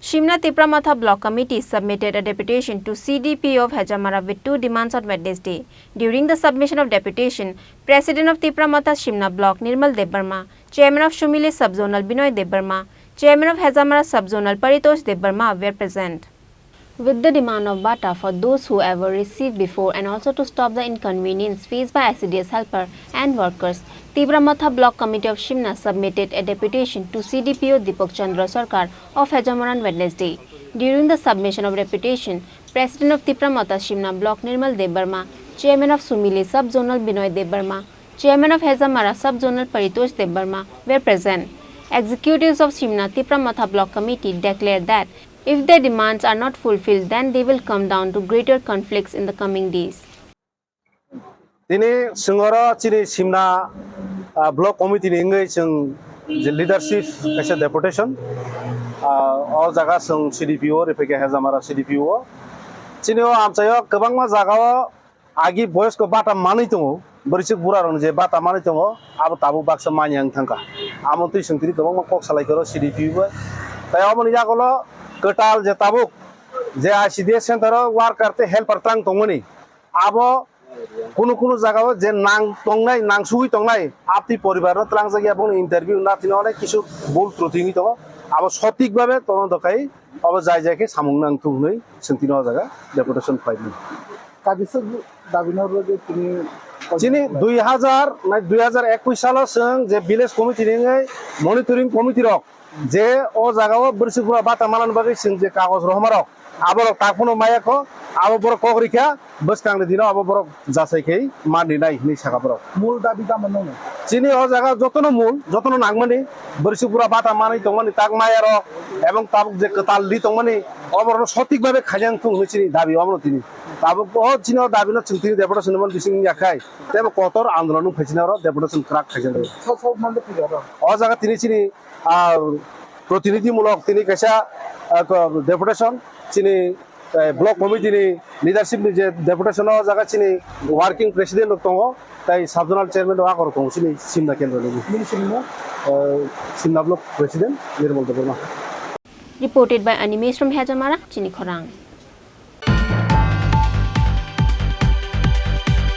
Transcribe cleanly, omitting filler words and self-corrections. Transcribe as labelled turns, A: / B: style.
A: Simna Tipra Motha Block Committee submitted a deputation to CDPO of Hezamara with two demands on Wednesday. During the submission of deputation, President of Tipra Motha Simna Block Nirmal Debarma, Chairman of Shumile Subzonal Binoy Debarma, Chairman of Hezamara Subzonal Paritosh Debarma were present. With the demand of bata for those who ever received before and also to stop the inconvenience faced by ICDS helper and workers, Tipra Motha Block Committee of Simna submitted a deputation to CDPO Sarkar of Hezamara on Wednesday. During the submission of deputation, President of Tipra Motha Simna Block Nirmal Debarma, Chairman of Sumile Subzonal Binoy Debarma, Chairman of Hezamara Subzonal Paritosh Debarma were present. Executives of Simna Tipra Motha Block Committee declared that if their demands are not fulfilled, then they will come down to greater conflicts in the coming days.
B: Ini sengora Chini Simna Block Committee ni ngai seng leadership kasi deputation all jaga seng CDPO repeke Hezamara CDPO Chini o amsayo kebang ma jaga agi boys ko bata mani tongo berisik bura rong je bata mani tongo abu tabu baksa manyang thangka amon tui sengtiri kebang ma kok salai karo CDPO tayo amon ya kolo ketal je tabuk je ICDS center war karte helper tang tongoni abo কোনো জায়গাও যে নাং টংনাই নাং সুই টংনাই আপনি পরিবারত ত্রাং জায়গা এবং interview না তিননে কিছু ভুল ত্রুটি তো আব সঠিকভাবে তদন্ত দকাই অব যাই যাইকে সামুং নাং তুই সন্তিন জায়গা ডেপুটেশন ফাইলি
C: কাগজ দাবিনার যে তিনি
B: যিনি 2021 সাল সং যে ভিলেজ কমিটি নিয়ে মনিটরিং কমিটি রক যে ও জায়গাও বরিশপুরা বাতা মালান বাগে সং যে কাগজ রহমারক আবার তাকফোনো মায়াকো আবো বড় কগরিখা বসকাংনি দিন আবো বড় যাচাইখাই মানি নাই নি সাকাবর
C: মূল দাবি কামনো
B: চিনি ও জায়গা যতনো মূল যতনো নাংমানি বরিশপুরা বাতা মানি তংমানি তাক মায়ার এবং তাবুক যে তাল লি তংমানি অবরণ সঠিকভাবে খাজাং তুং চিনি দাবি অমন তিনি তাবুক ও চিনি দাবি না চিনি ডেপুটেশন মন বিসিং ইয়াখাই তেব কতর আন্দোলন ফাইছিনার ডেপুটেশন ক্রাক খাজাং
C: সব মানে কি
B: ও জায়গা তিনি চিনি প্রতিনিধিমূলক তিনি কেসা ডেপুটেশন চিনি block committee ni leadership ni je deputation o jaga chini working president tongo tai subzonal chairman wa kor tongo chini Simna kendra ni Simna block president Nirmal Debarma.
A: Reported by Animes from Hezamara, Chini Khorang.